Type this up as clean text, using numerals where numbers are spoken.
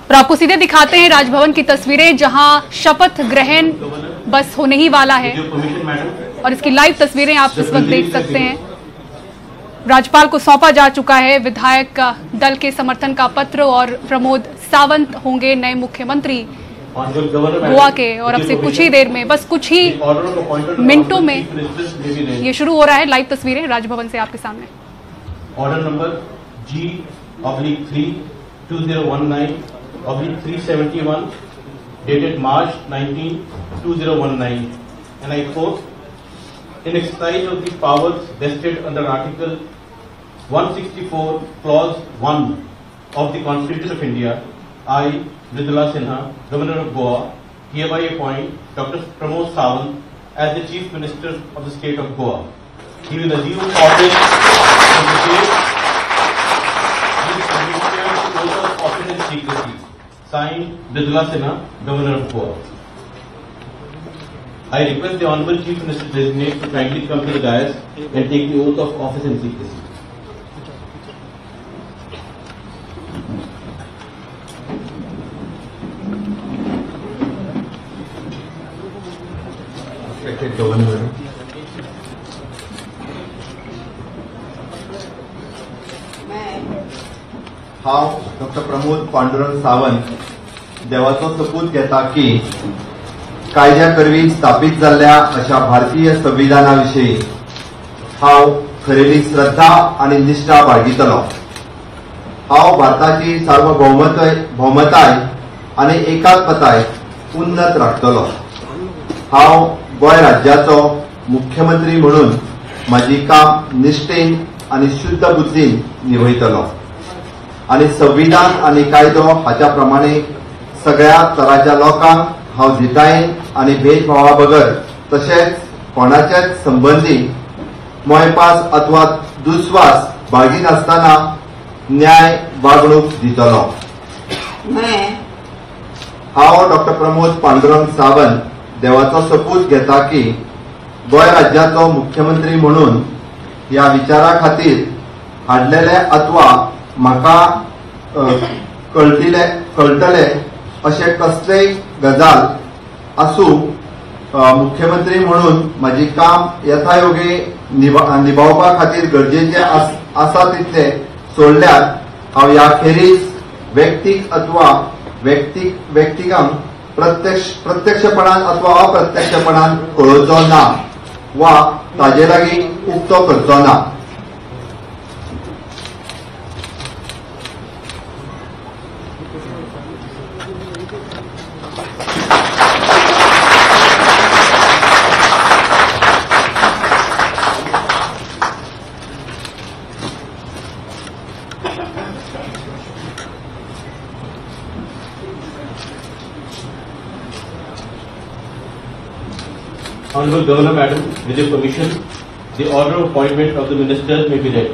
और आपको सीधे दिखाते हैं राजभवन की तस्वीरें, जहां शपथ ग्रहण बस होने ही वाला है और इसकी लाइव तस्वीरें आप इस वक्त देख सकते हैं। राज्यपाल को सौंपा जा चुका है विधायक दल के समर्थन का पत्र और प्रमोद सावंत होंगे नए मुख्यमंत्री गोवा के। और अब से कुछ ही देर में, बस कुछ ही मिनटों में ये शुरू हो रहा है। लाइव तस्वीरें राजभवन से आपके सामने। Order number G/3/2019/371 dated March 19, 2019, and I quote, in exercise of the powers vested under Article 164, Clause 1 of the Constitution of India, I, Mridula Sinha, Governor of Goa, hereby appoint Dr. Pramod Sawant as the Chief Minister of the State of Goa. He will assume office from the date office in secrecy. Signed, Mridula Sinha, Governor of Goa. I request the Honorable Chief Minister Designate to kindly come to the dais and take the oath of office in secrecy. Respected Governor, हांव doctor Pramod Pandurang Sawant देवाचो सपूत घेता की कायद्या करवी स्थापीत जाल्ल्या अशा भारतीय संविधानाविशीं हांव खरेली श्रद्धा आनी निश्ठा बाळगितलों। हांव भारताची सार्वभौमताय आनी एकात्मताय उन्नत राखतलों। हांव गोंय राज्याचो मुख्यमंत्री म्हणून म्हजी काम निश्ठेन आनी शुद्ध बुद्दीन निभयतलों आनी संविधान आनी कायदो हाच्या प्रमाणे सगळ्या तराच्या लोकांक हांव जितायेन आनी भेदभावा बगर तशेंच कोणाचेच संबंधी मोयपास अथवा दुस्वास बाळगिनासतना न्याय वागणूक दितलों। हांव डॉक्टर प्रमोद पांडुरंग सावंत देवाचो सपूत घेता की गोंय राज्याचो मुख्यमंत्री म्हणून ह्या विचारा खातीर हाडलेले अथवा म्हाका कळटले अशें कसलेय गजाल आसूं मुख्यमंत्री म्हणून म्हजी काम यथायोगे निभावपा खातीर गरजेचे आसा तितले सोडल्यार हांव ह्या खेरीज व्यक्तीक अथवा व्यक्तिकांक प्रत्यक्षपणान अथवा अप्रत्यक्षपणान कळोवचो ना वा ताजे लागीं उक्तो करचो ना। Honorable Governor Madam, with your permission, the order of appointment of the ministers may be read.